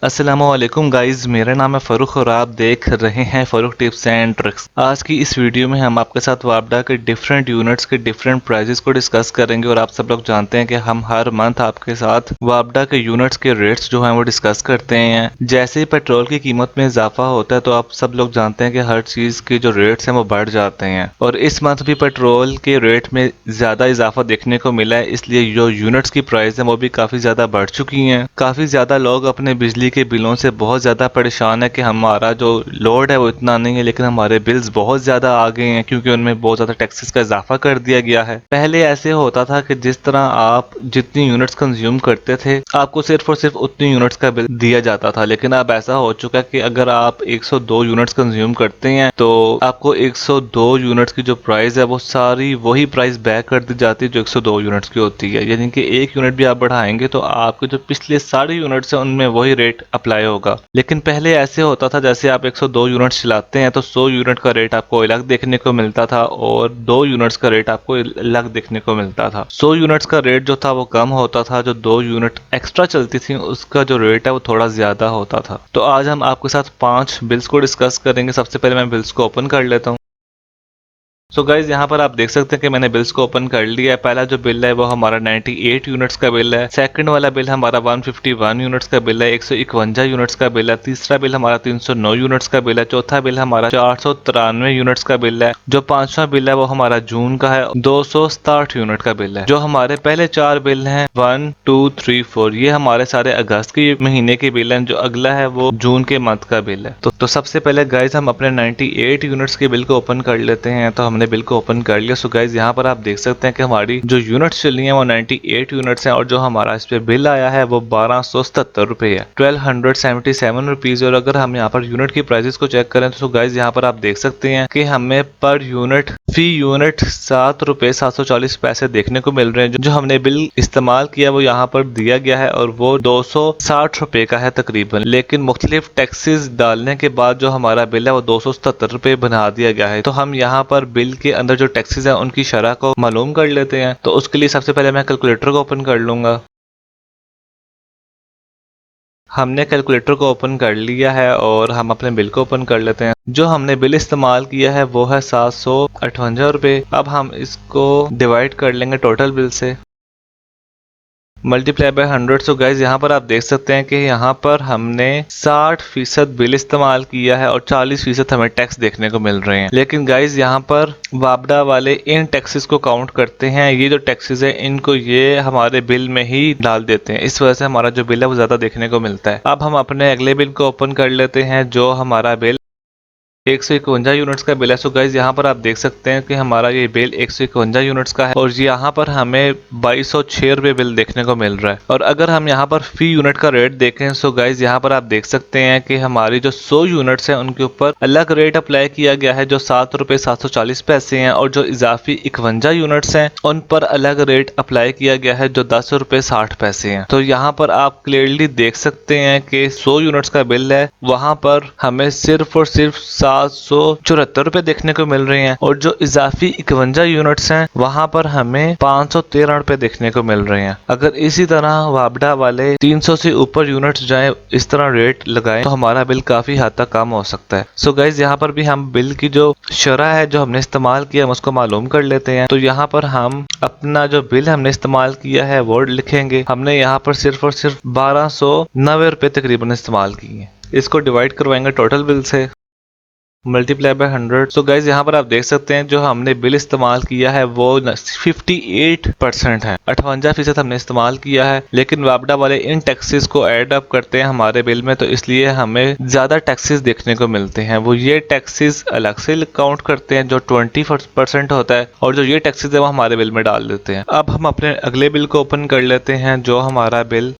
अस्सलामुअलैकुम गाइज, मेरा नाम है फ़ारूक और आप देख रहे हैं फ़ारूक टिप्स एंड ट्रिक्स। आज की इस वीडियो में हम आपके साथ वापडा के डिफरेंट यूनिट्स के डिफरेंट प्राइजेस को डिस्कस करेंगे। और आप सब लोग जानते हैं कि हम हर मंथ आपके साथ वापडा के यूनिट्स के रेट्स जो हैं वो डिस्कस करते हैं। जैसे ही पेट्रोल की कीमत में इजाफा होता है तो आप सब लोग जानते हैं कि हर चीज़ के जो रेट्स हैं वो बढ़ जाते हैं। और इस मंथ भी पेट्रोल के रेट में ज़्यादा इजाफा देखने को मिला है, इसलिए जो यूनिट्स की प्राइस है वो भी काफ़ी ज़्यादा बढ़ चुकी हैं। काफ़ी ज़्यादा लोग अपने बिजली के बिलों से बहुत ज़्यादा परेशान है कि हमारा जो लोड है वो इतना नहीं है, लेकिन हमारे बिल्स बहुत ज़्यादा आ गए हैं क्योंकि उनमें बहुत ज़्यादा टैक्सेस का इजाफा कर दिया गया है। पहले ऐसे होता था कि जिस तरह आप जितनी यूनिट्स कंज्यूम करते थे आपको सिर्फ और सिर्फ उतनी यूनिट्स का बिल दिया जाता था, लेकिन अब ऐसा हो चुका है कि अगर आप 102 यूनिट्स कंज्यूम करते हैं तो आपको 102 यूनिट्स की जो प्राइस है वो सारी वही प्राइस बैक कर दी जाती है जो 102 यूनिट्स की होती है। यानी कि एक यूनिट भी आप बढ़ाएंगे तो आपके जो पिछले सारे यूनिट्स हैं उनमें वही रेट अप्लाई होगा। लेकिन पहले ऐसे होता था जैसे आप 102 यूनिट्स चलाते हैं तो 100 यूनिट का रेट आपको अलग देखने को मिलता था और 2 यूनिट्स का रेट आपको अलग देखने को मिलता था। 100 यूनिट्स का रेट जो था वो कम होता था, जो 2 यूनिट एक्स्ट्रा चलती थी उसका जो रेट है वो थोड़ा ज्यादा होता था। तो आज हम आपके साथ 5 बिल्स को डिस्कस करेंगे। सबसे पहले मैं बिल्स को ओपन कर लेता हूँ। सो गाइज यहाँ पर आप देख सकते हैं कि मैंने बिल्स को ओपन कर लिया है। पहला जो बिल है वो हमारा 98 यूनिट्स का बिल है। सेकंड वाला बिल हमारा 151 यूनिट्स का बिल है, 151 यूनिट्स का बिल है। तीसरा बिल हमारा 309 यूनिट्स का बिल है। चौथा बिल हमारा 493 यूनिट्स का बिल है। जो पांचवा बिल है वो हमारा जून का है, 267 यूनिट का बिल है। जो हमारे पहले 4 बिल हैं 1, 2, 3, 4 ये हमारे सारे अगस्त के महीने के बिल हैं। जो अगला है वो जून के मंथ का बिल है। तो सबसे पहले गाइज हम अपने 98 यूनिट्स के बिल को ओपन कर लेते हैं। तो हमने बिल को ओपन कर लिया। सो गाइज यहाँ पर आप देख सकते हैं कि हमारी जो यूनिट्स चली हैं वो 98 यूनिट्स हैं और जो हमारा इस पे बिल आया है वो 1277 रुपए है, 1277 रुपीज। और अगर हम यहाँ पर यूनिट की प्राइसेस को चेक करें तो गाइज यहाँ पर आप देख सकते हैं कि हमें पर यूनिट फी यूनिट 7 रुपए 740 पैसे देखने को मिल रहे हैं। जो हमने बिल इस्तेमाल किया वो यहाँ पर दिया गया है और वो 260 रुपए का है तकरीबन। लेकिन मुख्तलिफ टैक्सेस डालने के बाद जो हमारा बिल है वो 277 रुपए बना दिया गया है। तो हम यहाँ पर बिल के अंदर जो टैक्सेस हैं उनकी शरह को मालूम कर लेते हैं। तो उसके लिए सबसे पहले मैं कैलकुलेटर को ओपन कर लूंगा। हमने कैलकुलेटर को ओपन कर लिया है और हम अपने बिल को ओपन कर लेते हैं। जो हमने बिल इस्तेमाल किया है वो है 758 रुपये। अब हम इसको डिवाइड कर लेंगे टोटल बिल से, मल्टीप्लाई बाय 100। सो गाइज यहाँ पर आप देख सकते हैं कि यहाँ पर हमने 60% बिल इस्तेमाल किया है और 40% हमें टैक्स देखने को मिल रहे हैं। लेकिन गाइज यहाँ पर वापडा वाले इन टैक्सेस को काउंट करते हैं। ये जो टैक्सेस है इनको ये हमारे बिल में ही डाल देते हैं, इस वजह से हमारा जो बिल है वो ज्यादा देखने को मिलता है। अब हम अपने अगले बिल को ओपन कर लेते हैं। जो हमारा बिल 151 यूनिट्स का बिल है। सो गाइज यहाँ पर आप देख सकते हैं कि हमारा ये बिल 151 यूनिट्स का है और यहाँ पर हमें 2206 रुपये बिल देखने को मिल रहा है। और अगर हम यहाँ पर फी यूनिट का रेट देखें सो गाइज यहाँ पर आप देख सकते हैं कि हमारी जो 100 यूनिट्स हैं उनके ऊपर अलग रेट अप्लाई किया गया है जो 7 रुपये 740 पैसे हैं। और जो इजाफी 51 यूनिट्स हैं उन पर अलग रेट अप्लाई किया गया है जो 10 रुपये 60 पैसे हैं। तो यहाँ पर आप क्लियरली देख सकते हैं कि 100 यूनिट्स का बिल है, वहां पर हमें सिर्फ और सिर्फ 774 रुपए देखने को मिल रहे हैं। और जो इजाफी 51 यूनिट्स हैं वहां पर हमें 513 रुपए देखने को मिल रहे हैं। अगर इसी तरह वापडा वाले 300 से ऊपर यूनिट्स जाए, इस तरह रेट लगाएं तो हमारा बिल काफी हद तक कम हो सकता है। सो गाइज यहाँ पर भी हम बिल की जो शरह है जो हमने इस्तेमाल किया हम उसको मालूम कर लेते हैं। तो यहाँ पर हम अपना जो बिल हमने इस्तेमाल किया है वो लिखेंगे। हमने यहाँ पर सिर्फ और सिर्फ 1290 रुपए तकरीबन इस्तेमाल किए। इसको डिवाइड करवाएंगे टोटल बिल से, मल्टीप्लाई बाय 100। सो गाइज यहाँ पर आप देख सकते हैं जो हमने बिल इस्तेमाल किया है वो 58% है, 58% हमने इस्तेमाल किया है। लेकिन वापडा वाले इन टैक्सेस को ऐड अप करते हैं हमारे बिल में, तो इसलिए हमें ज्यादा टैक्सेस देखने को मिलते हैं। वो ये टैक्सेस अलग से काउंट करते हैं जो 20% होता है और जो ये टैक्सेस है वो हमारे बिल में डाल देते हैं। अब हम अपने अगले बिल को ओपन कर लेते हैं। जो हमारा बिल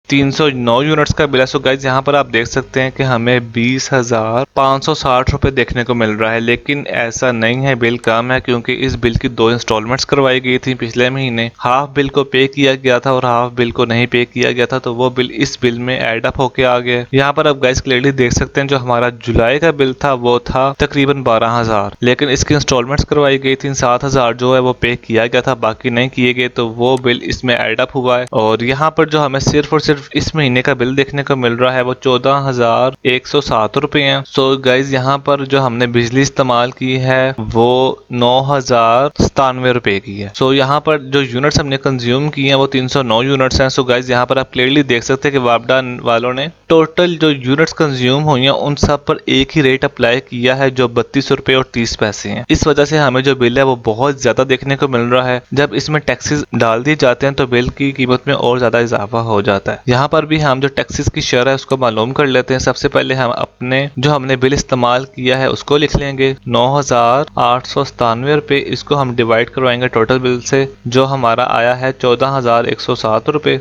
309 यूनिट्स का बिल है। सो गाइज यहाँ पर आप देख सकते हैं कि हमें 20,560 रुपए देखने को मिल रहा है। लेकिन ऐसा नहीं है, बिल कम है क्योंकि इस बिल की 2 इंस्टॉलमेंट्स करवाई गई थी पिछले महीने। हाफ बिल को पे किया गया था और हाफ बिल को नहीं पे किया गया था, तो वो बिल इस बिल में एड अप होके आ गया। यहाँ पर आप गाइज क्लियरली देख सकते हैं जो हमारा जुलाई का बिल था वो था तकरीबन 12,000, लेकिन इसकी इंस्टॉलमेंट्स करवाई गई थी। 7,000 जो है वो पे किया गया था, बाकी नहीं किए गए, तो वो बिल इसमें एड अप हुआ है। और यहाँ पर जो हमें सिर्फ और सिर्फ सिर्फ इस महीने का बिल देखने को मिल रहा है वो 14,107 रुपए है। सो गाइज यहाँ पर जो हमने बिजली इस्तेमाल की है वो 9,097 रुपए की है। सो यहाँ पर जो यूनिट्स हमने कंज्यूम की हैं वो 309 यूनिट्स हैं। सो गाइज यहाँ पर आप क्लियरली देख सकते हैं कि वापडा वालों ने टोटल जो यूनिट्स कंज्यूम हुई हैं उन सब पर एक ही रेट अप्लाई किया है जो 32 रुपए और 30 पैसे हैं। इस वजह से हमें जो बिल है वो बहुत ज्यादा देखने को मिल रहा है। जब इसमें टैक्सेस डाल दिए जाते हैं तो बिल की कीमत में और ज्यादा इजाफा हो जाता है। यहाँ पर भी हम जो टैक्सेस की शरह है उसको मालूम कर लेते हैं। सबसे पहले हम अपने जो हमने बिल इस्तेमाल किया है उसको लिख लेंगे 9,897 रुपए। इसको हम डिवाइड करवाएंगे टोटल बिल से जो हमारा आया है 14,107 रुपए।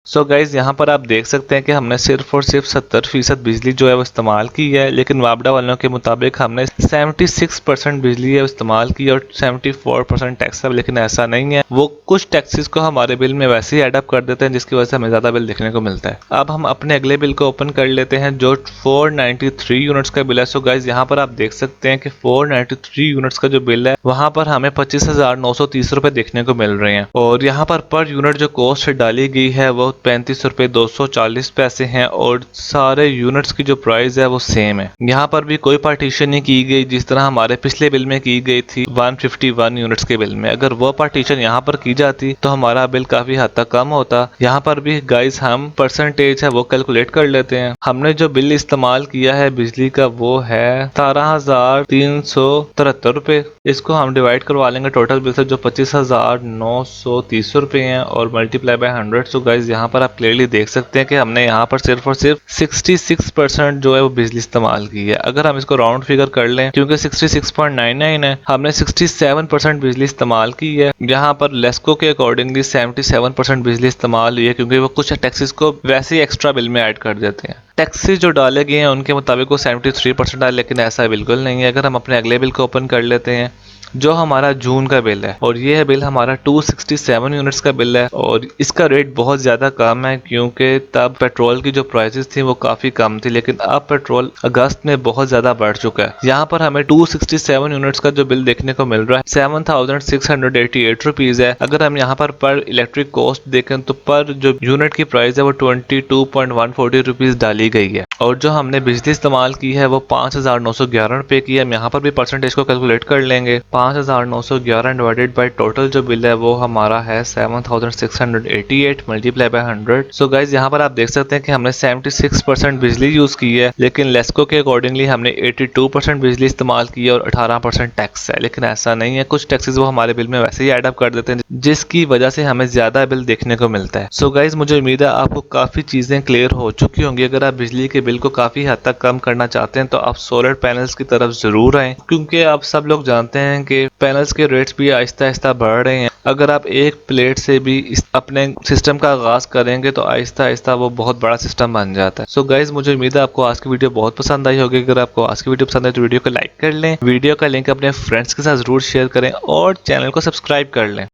सो गाइज यहाँ पर आप देख सकते हैं कि हमने सिर्फ और सिर्फ 70% बिजली जो है वो इस्तेमाल की है, लेकिन वापडा वालों के मुताबिक हमने 76% बिजली है इस्तेमाल की और 74% टैक्स है। लेकिन ऐसा नहीं है, वो कुछ टैक्सेस को हमारे बिल में वैसे ही एडअप कर देते हैं जिसकी वजह से हमें ज्यादा बिल देखने को मिलता है। अब हम अपने अगले बिल को ओपन कर लेते हैं जो 493 यूनिट्स का बिल है। सो गाइज यहाँ पर आप देख सकते हैं कि 493 यूनिट्स का जो बिल है वहाँ पर हमें 25,930 रुपए देखने को मिल रहे हैं और यहाँ पर यूनिट जो कॉस्ट डाली गई है वो 35 रुपए 240 पैसे हैं और सारे यूनिट्स की जो प्राइस है वो सेम है। यहाँ पर भी कोई पार्टीशन नहीं की गई जिस तरह हमारे पिछले बिल में की गई थी 151 यूनिट्स के बिल में। अगर वो पार्टीशन यहाँ पर की जाती तो हमारा बिल काफी हद तक कम होता। यहाँ पर भी गाइस हम परसेंटेज है वो कैलकुलेट कर लेते हैं। हमने जो बिल इस्तेमाल किया है बिजली का वो है 17,373 रुपए। इसको हम डिवाइड करवा लेंगे टोटल बिल से जो 25,930 रुपए हैं और मल्टीप्लाई बाय 100। सो गाइस यहाँ पर आप क्लियरली देख सकते हैं कि हमने यहाँ पर सिर्फ और सिर्फ 66% जो है वो बिजली इस्तेमाल की है। अगर हम इसको राउंड फिगर कर लें क्योंकि 66.99 है, हमने 67% बिजली इस्तेमाल की है। यहाँ पर लेस्को के अकॉर्डिंगली 77% बिजली इस्तेमाल हुई है क्योंकि वो कुछ टैक्सेस को वैसे ही एक्स्ट्रा बिल में ऐड कर देते हैं। टैक्सेस जो डाले गए हैं उनके मुताबिक वो 73% आए, लेकिन ऐसा बिल्कुल नहीं है। अगर हम अपने अगले बिल को ओपन कर लेते हैं जो हमारा जून का बिल है और ये है बिल हमारा 267 यूनिट्स का बिल है और इसका रेट बहुत ज़्यादा कम है क्योंकि तब पेट्रोल की जो प्राइसेस थी वो काफ़ी कम थी, लेकिन अब पेट्रोल अगस्त में बहुत ज़्यादा बढ़ चुका है। यहाँ पर हमें 267 यूनिट्स का जो बिल देखने को मिल रहा है 7,688 रुपीज़ है। अगर हम यहाँ पर इलेक्ट्रिक कॉस्ट देखें तो पर जो यूनिट की प्राइस है वो 22.140 रुपीज़ डाली गई है और जो हमने बिजली इस्तेमाल की है वो 5,911 रुपये की है। हम यहाँ पर भी परसेंटेज को कैलकुलेट कर लेंगे। 5,911 डिवाइडेड बाय टोटल जो बिल है वो हमारा है 7,688 मल्टीप्लाई बाय 100। सो गाइज यहाँ पर आप देख सकते हैं कि हमने 76% बिजली यूज की है, लेकिन लेस्को के अकॉर्डिंगली हमने 82% बिजली इस्तेमाल की है और 18% टैक्स है। लेकिन ऐसा नहीं है, कुछ टैक्सेस वो हमारे बिल में वैसे ही एडअप कर देते हैं जिसकी वजह से हमें ज्यादा बिल देखने को मिलता है। सो गाइज मुझे उम्मीद है आपको काफी चीजें क्लियर हो चुकी होंगी। अगर आप बिजली के बिल को काफी हद तक कम करना चाहते हैं तो आप सोलर पैनल्स की तरफ जरूर आएं क्योंकि आप सब लोग जानते हैं कि पैनल्स के रेट्स भी आहिस्ता आहिस्ता बढ़ रहे हैं। अगर आप एक प्लेट से भी अपने सिस्टम का आगाज करेंगे तो आहिस्ता आहिस्ता वो बहुत बड़ा सिस्टम बन जाता है। सो गाइज मुझे उम्मीद है आपको आज की वीडियो बहुत पसंद आई होगी। अगर आपको आज की वीडियो पसंद आए तो वीडियो को लाइक कर लें, वीडियो का लिंक अपने फ्रेंड्स के साथ जरूर शेयर करें और चैनल को सब्सक्राइब कर लें।